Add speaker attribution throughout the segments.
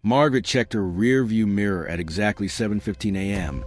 Speaker 1: Margaret checked her rear-view mirror at exactly 7:15 a.m.,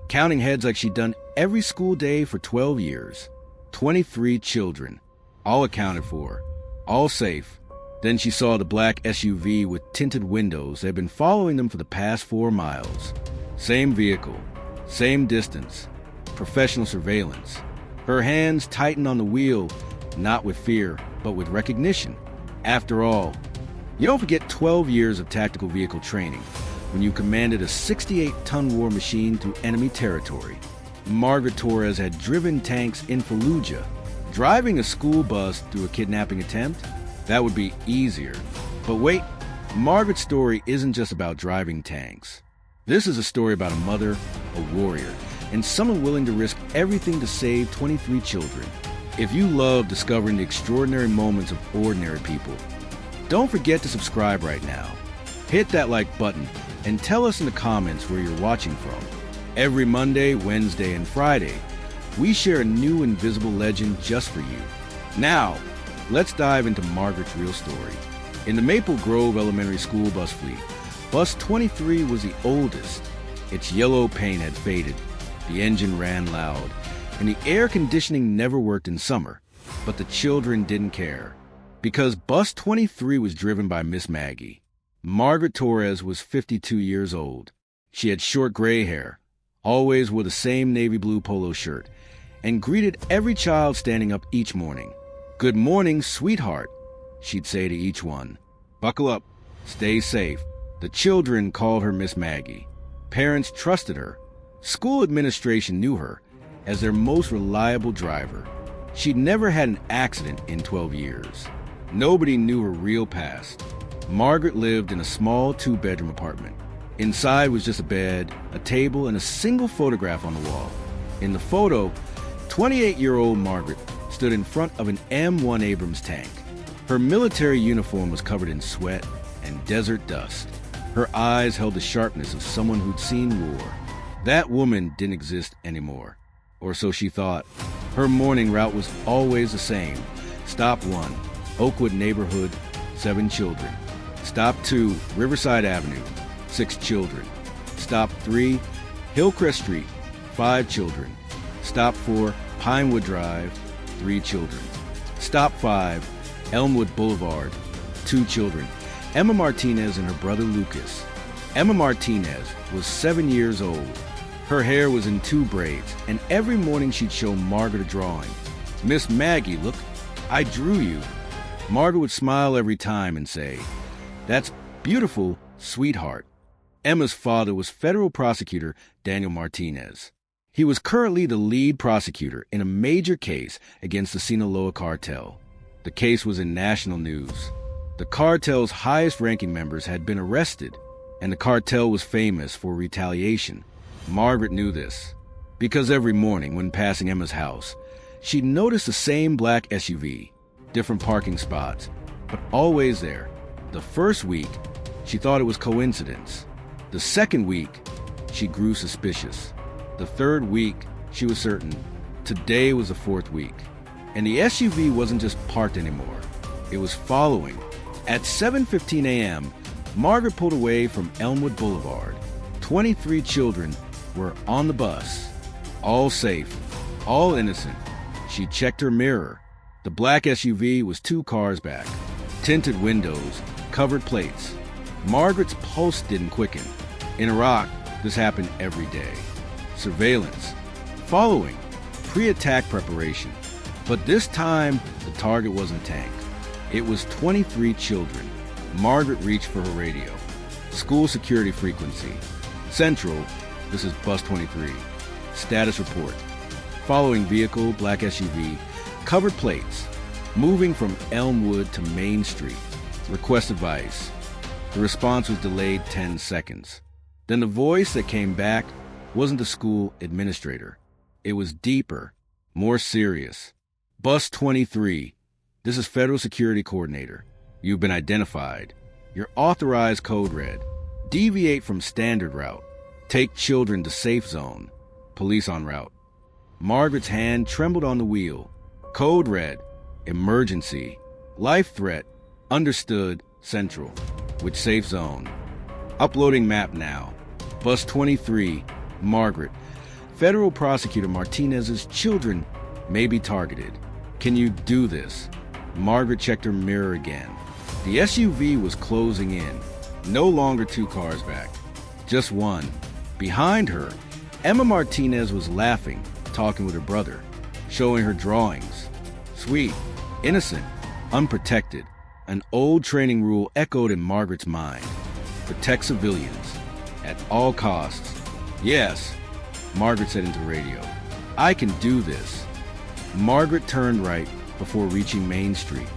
Speaker 1: counting heads like she'd done every school day for 12 years. 23 children, all accounted for, all safe. Then she saw the black SUV with tinted windows that had been following them for the past 4 miles. Same vehicle, same distance, professional surveillance. Her hands tightened on the wheel, not with fear, but with recognition. After all, you don't forget 12 years of tactical vehicle training when you commanded a 68-ton war machine through enemy territory. Margaret Torres had driven tanks in Fallujah. Driving a school bus through a kidnapping attempt? That would be easier. But wait, Margaret's story isn't just about driving tanks. This is a story about a mother, a warrior, and someone willing to risk everything to save 23 children. If you love discovering the extraordinary moments of ordinary people, don't forget to subscribe right now. Hit that like button and tell us in the comments where you're watching from. Every Monday, Wednesday, and Friday, we share a new invisible legend just for you. Now, let's dive into Margaret's real story. In the Maple Grove Elementary School bus fleet, Bus 23 was the oldest. Its yellow paint had faded, the engine ran loud, and the air conditioning never worked in summer. But the children didn't care, because Bus 23 was driven by Miss Maggie. Margaret Torres was 52 years old. She had short gray hair, always wore the same navy blue polo shirt, and greeted every child standing up each morning. "Good morning, sweetheart," she'd say to each one. "Buckle up, stay safe." The children called her Miss Maggie. Parents trusted her. School administration knew her as their most reliable driver. She'd never had an accident in 12 years. Nobody knew her real past. Margaret lived in a small 2-bedroom apartment. Inside was just a bed, a table, and a single photograph on the wall. In the photo, 28-year-old Margaret stood in front of an M1 Abrams tank. Her military uniform was covered in sweat and desert dust. Her eyes held the sharpness of someone who'd seen war. That woman didn't exist anymore, or so she thought. Her morning route was always the same. Stop 1, Oakwood neighborhood, 7 children. Stop 2, Riverside Avenue, 6 children. Stop 3, Hillcrest Street, 5 children. Stop 4, Pinewood Drive, 3 children. Stop 5, Elmwood Boulevard, 2 children. Emma Martinez and her brother Lucas. Emma Martinez was 7 years old. Her hair was in 2 braids, and every morning she'd show Margaret a drawing. "Miss Maggie, look, I drew you." Margaret would smile every time and say, "That's beautiful, sweetheart." Emma's father was federal prosecutor Daniel Martinez. He was currently the lead prosecutor in a major case against the Sinaloa Cartel. The case was in national news. The cartel's highest-ranking members had been arrested, and the cartel was famous for retaliation. Margaret knew this, because every morning when passing Emma's house, she'd notice the same black SUV, different parking spots, but always there. The first week, she thought it was coincidence. The second week, she grew suspicious. The third week, she was certain. Today was the 4th week. And the SUV wasn't just parked anymore. It was following. At 7:15 a.m., Margaret pulled away from Elmwood Boulevard. 23 children were on the bus. All safe, all innocent. She checked her mirror. The black SUV was 2 cars back. Tinted windows, covered plates. Margaret's pulse didn't quicken. In Iraq, this happened every day. Surveillance, following, pre-attack preparation. But this time, the target wasn't a tank. It was 23 children. Margaret reached for her radio. School security frequency. Central, this is Bus 23. Status report. Following vehicle, black SUV, covered plates. Moving from Elmwood to Main Street. Request advice. The response was delayed 10 seconds. Then the voice that came back wasn't the school administrator. It was deeper, more serious. Bus 23, this is Federal Security Coordinator. You've been identified. Your authorized code red. Deviate from standard route. Take children to safe zone. Police en route. Margaret's hand trembled on the wheel. Code red. Emergency. Life threat. Understood. Central. Which safe zone? Uploading map now. Bus 23, Margaret. Federal Prosecutor Martinez's children may be targeted. Can you do this? Margaret checked her mirror again. The SUV was closing in. No longer 2 cars back. Just one. Behind her, Emma Martinez was laughing, talking with her brother, showing her drawings. Sweet, innocent, unprotected. An old training rule echoed in Margaret's mind. Protect civilians. At all costs. Yes, Margaret said into the radio. I can do this. Margaret turned right before reaching Main Street,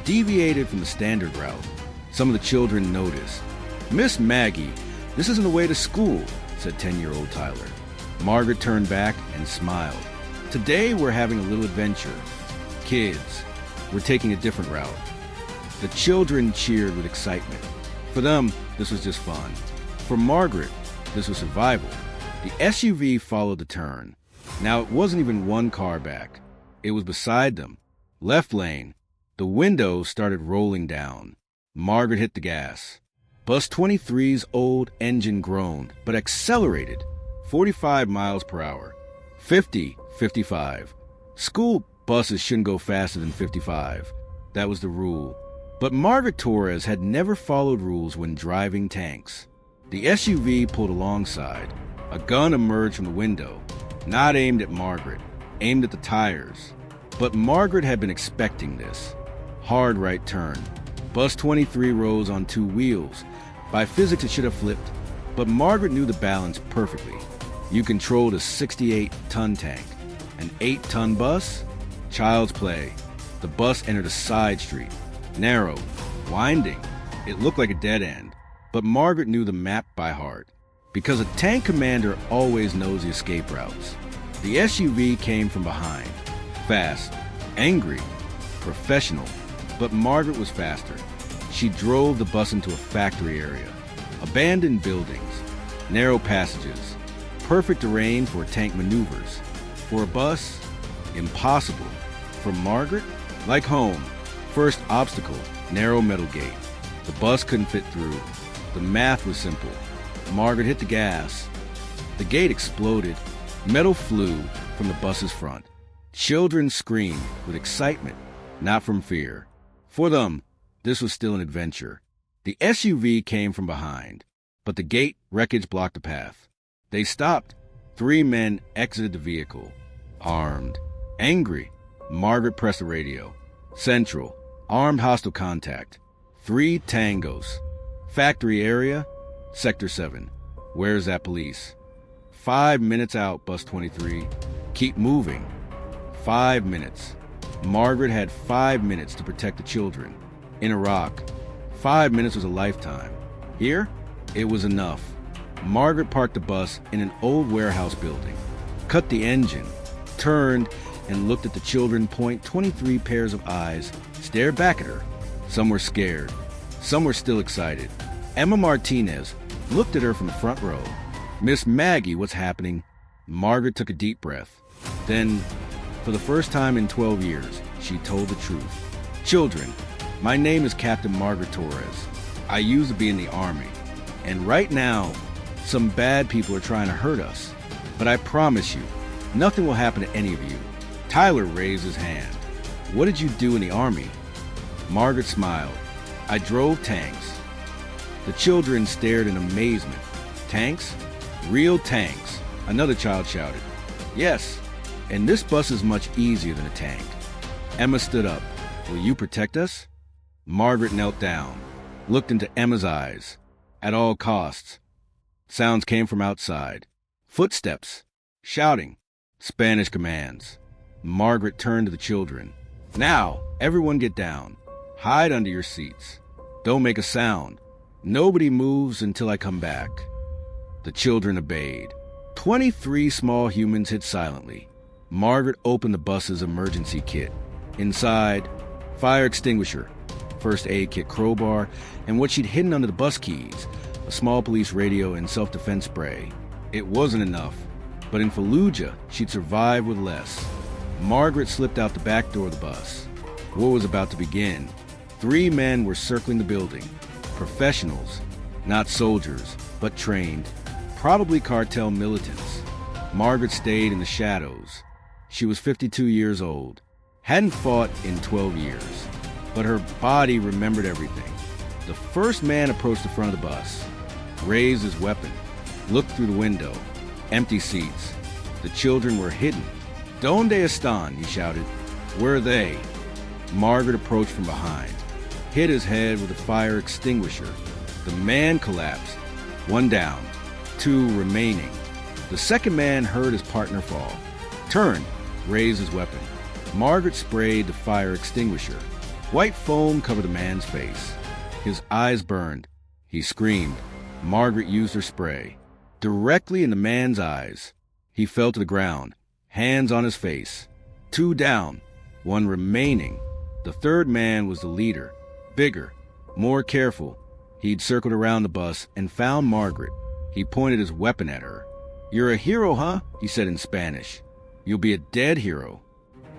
Speaker 1: deviated from the standard route. Some of the children noticed. Miss Maggie, this isn't the way to school, said 10-year-old Tyler. Margaret turned back and smiled. Today we're having a little adventure. Kids, we're taking a different route. The children cheered with excitement. For them, this was just fun. For Margaret, this was survival. The SUV followed the turn. Now it wasn't even 1 car back. It was beside them. Left lane. The window started rolling down. Margaret hit the gas. Bus 23's old engine groaned, but accelerated. 45 miles per hour. 50, 55. School buses shouldn't go faster than 55. That was the rule. But Margaret Torres had never followed rules when driving tanks. The SUV pulled alongside. A gun emerged from the window, not aimed at Margaret, aimed at the tires. But Margaret had been expecting this. Hard right turn. Bus 23 rose on 2 wheels. By physics, it should have flipped, but Margaret knew the balance perfectly. You controlled a 68-ton tank. An 8-ton bus? Child's play. The bus entered a side street. Narrow, winding. It looked like a dead end, but Margaret knew the map by heart, because a tank commander always knows the escape routes. The SUV came from behind. Fast, angry, professional, but Margaret was faster. She drove the bus into a factory area. Abandoned buildings, narrow passages, perfect terrain for tank maneuvers. For a bus, impossible. For Margaret, like home. First obstacle, narrow metal gate. The bus couldn't fit through. The math was simple. Margaret hit the gas. The gate exploded. Metal flew from the bus's front. Children screamed with excitement, not from fear. For them, this was still an adventure. The SUV came from behind, but the gate wreckage blocked the path. They stopped. 3 men exited the vehicle, armed, angry. Margaret pressed the radio. Central, armed hostile contact. 3 tangos. Factory area, Sector 7. Where's that police? 5 minutes out, Bus 23. Keep moving. 5 minutes. Margaret had 5 minutes to protect the children. In Iraq, 5 minutes was a lifetime. Here, it was enough. Margaret parked the bus in an old warehouse building, cut the engine, turned, and looked at the children. 23 pairs of eyes stared back at her. Some were scared. Some were still excited. Emma Martinez looked at her from the front row. Miss Maggie, what's happening? Margaret took a deep breath. Then, for the first time in 12 years, she told the truth. Children, my name is Captain Margaret Torres. I used to be in the Army. And right now, some bad people are trying to hurt us. But I promise you, nothing will happen to any of you. Tyler raised his hand. What did you do in the Army? Margaret smiled. I drove tanks. The children stared in amazement. Tanks? Real tanks. Another child shouted. Yes, and this bus is much easier than a tank. Emma stood up. Will you protect us? Margaret knelt down, looked into Emma's eyes. At all costs. Sounds came from outside. Footsteps. Shouting. Spanish commands. Margaret turned to the children. Now, everyone get down. Hide under your seats. Don't make a sound. Nobody moves until I come back. The children obeyed. 23 small humans hid silently. Margaret opened the bus's emergency kit. Inside, fire extinguisher, first aid kit crowbar, and what she'd hidden under the bus keys, a small police radio and self-defense spray. It wasn't enough, but in Fallujah, she'd survive with less. Margaret slipped out the back door of the bus. War was about to begin. 3 men were circling the building. Professionals, Not soldiers, but trained, probably cartel militants. Margaret stayed in the shadows. She was 52 years old, hadn't fought in 12 years, but her body remembered everything. The first man approached the front of the bus, raised his weapon, looked through the window. Empty seats. The children were hidden. "Donde están?" he shouted. "Where are they?" Margaret approached from behind, hit his head with a fire extinguisher. The man collapsed. One down, two remaining. The second man heard his partner fall, turned, raised his weapon. Margaret sprayed the fire extinguisher. White foam covered the man's face. His eyes burned. He screamed. Margaret used her spray. Directly in the man's eyes. He fell to the ground, hands on his face. Two down, one remaining. The third man was the leader, bigger, more careful. He'd circled around the bus and found Margaret. He pointed his weapon at her. "You're a hero, huh?" he said in Spanish. "You'll be a dead hero."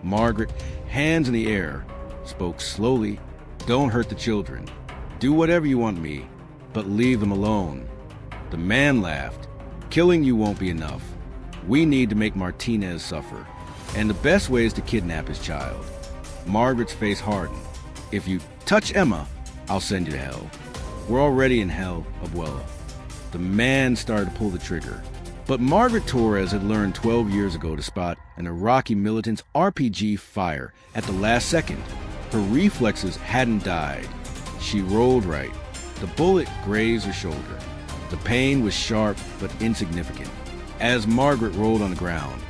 Speaker 1: Margaret, hands in the air, spoke slowly. "Don't hurt the children. Do whatever you want me, but leave them alone." The man laughed. "Killing you won't be enough. We need to make Martinez suffer. And the best way is to kidnap his child." Margaret's face hardened. "If you touch Emma, I'll send you to hell. We're already in hell, Abuela." The man started to pull the trigger. But Margaret Torres had learned 12 years ago to spot an Iraqi militant's RPG fire at the last second. Her reflexes hadn't died. She rolled right. The bullet grazed her shoulder. The pain was sharp but insignificant. As Margaret rolled on the ground,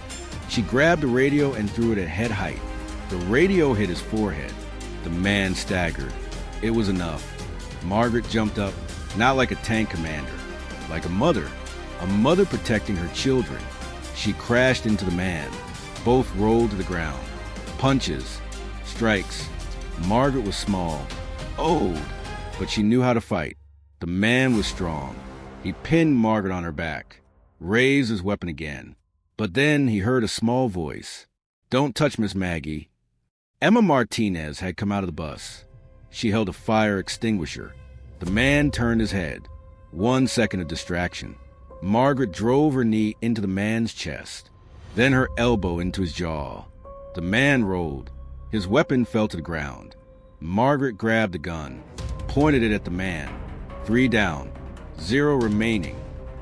Speaker 1: she grabbed the radio and threw it at head height. The radio hit his forehead. The man staggered. It was enough. Margaret jumped up, not like a tank commander, like a mother protecting her children. She crashed into the man. Both rolled to the ground. Punches, strikes. Margaret was small, old, but she knew how to fight. The man was strong. He pinned Margaret on her back, raised his weapon again. But then he heard a small voice. "Don't touch Miss Maggie." Emma Martinez had come out of the bus. She held a fire extinguisher. The man turned his head. 1 second of distraction. Margaret drove her knee into the man's chest, then her elbow into his jaw. The man rolled. His weapon fell to the ground. Margaret grabbed the gun, pointed it at the man. 3 down, 0 remaining.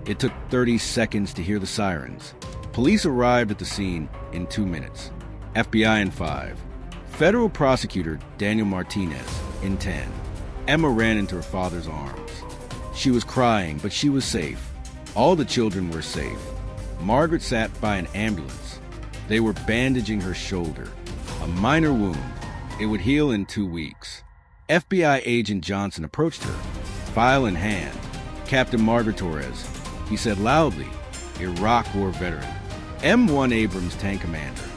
Speaker 1: It took 30 seconds to hear the sirens. Police arrived at the scene in 2 minutes. FBI in 5. Federal Prosecutor Daniel Martinez in 10. Emma ran into her father's arms. She was crying, but she was safe. All the children were safe. Margaret sat by an ambulance. They were bandaging her shoulder. A minor wound. It would heal in 2 weeks. FBI agent Johnson approached her, file in hand. "Captain Margaret Torres," he said loudly, Iraq War veteran, M1 Abrams tank commander,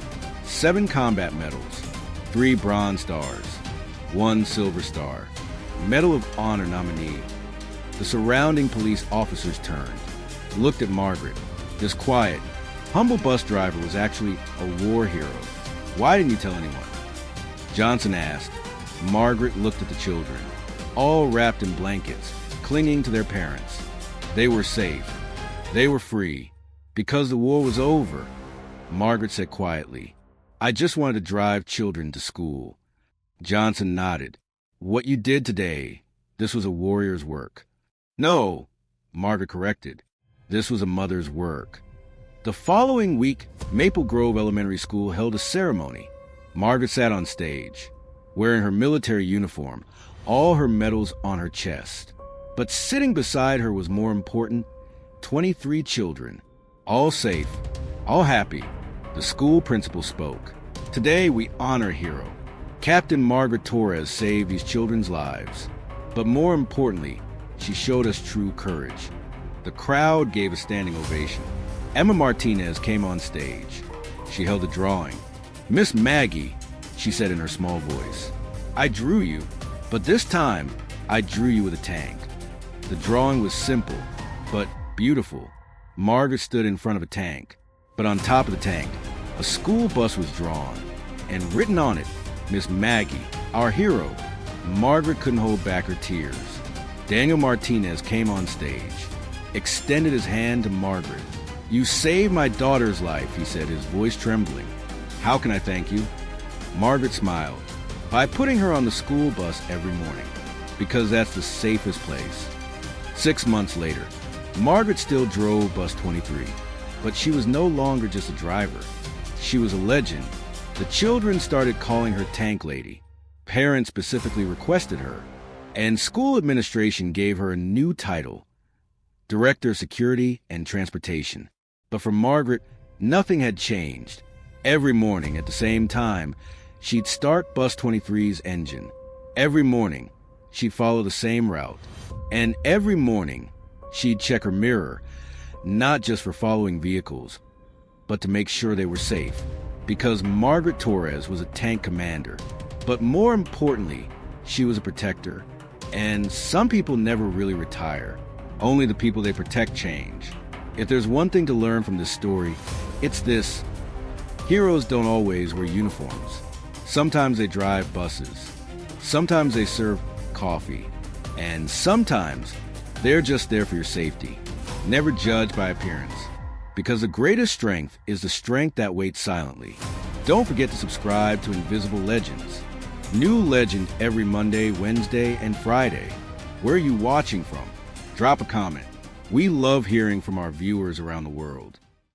Speaker 1: 7 combat medals, 3 Bronze Stars, 1 Silver Star, Medal of Honor nominee. The surrounding police officers turned, looked at Margaret. This quiet, humble bus driver was actually a war hero. "Why didn't you tell anyone?" Johnson asked. Margaret looked at the children, all wrapped in blankets, clinging to their parents. They were safe. They were free. Because the war was over. Margaret said quietly, "I just wanted to drive children to school." Johnson nodded. "What you did today, this was a warrior's work." "No," Margaret corrected. "This was a mother's work." The following week, Maple Grove Elementary School held a ceremony. Margaret sat on stage, wearing her military uniform, all her medals on her chest. But sitting beside her was more important. 23 children, all safe, all happy. The school principal spoke. "Today we honor a hero. Captain Margaret Torres saved these children's lives. But more importantly, she showed us true courage." The crowd gave a standing ovation. Emma Martinez came on stage. She held a drawing. "Miss Maggie," she said in her small voice, "I drew you, but this time I drew you with a tank." The drawing was simple, but beautiful. Margaret stood in front of a tank, but on top of the tank, a school bus was drawn, and written on it, "Miss Maggie, our hero." Margaret couldn't hold back her tears. Daniel Martinez came on stage, extended his hand to Margaret. "You saved my daughter's life," he said, his voice trembling. "How can I thank you?" Margaret smiled. "By putting her on the school bus every morning, because that's the safest place." 6 months later, Margaret still drove Bus 23, but she was no longer just a driver. She was a legend. The children started calling her Tank Lady. Parents specifically requested her, and school administration gave her a new title, Director of Security and Transportation. But for Margaret, nothing had changed. Every morning at the same time, she'd start Bus 23's engine. Every morning, she'd follow the same route. And every morning, she'd check her mirror, not just for following vehicles, but to make sure they were safe. Because Margaret Torres was a tank commander. But more importantly, she was a protector. And some people never really retire. Only the people they protect change. If there's one thing to learn from this story, it's this. Heroes don't always wear uniforms. Sometimes they drive buses. Sometimes they serve coffee. And sometimes they're just there for your safety. Never judge by appearance. Because the greatest strength is the strength that waits silently. Don't forget to subscribe to Invisible Legends. New legend every Monday, Wednesday, and Friday. Where are you watching from? Drop a comment. We love hearing from our viewers around the world.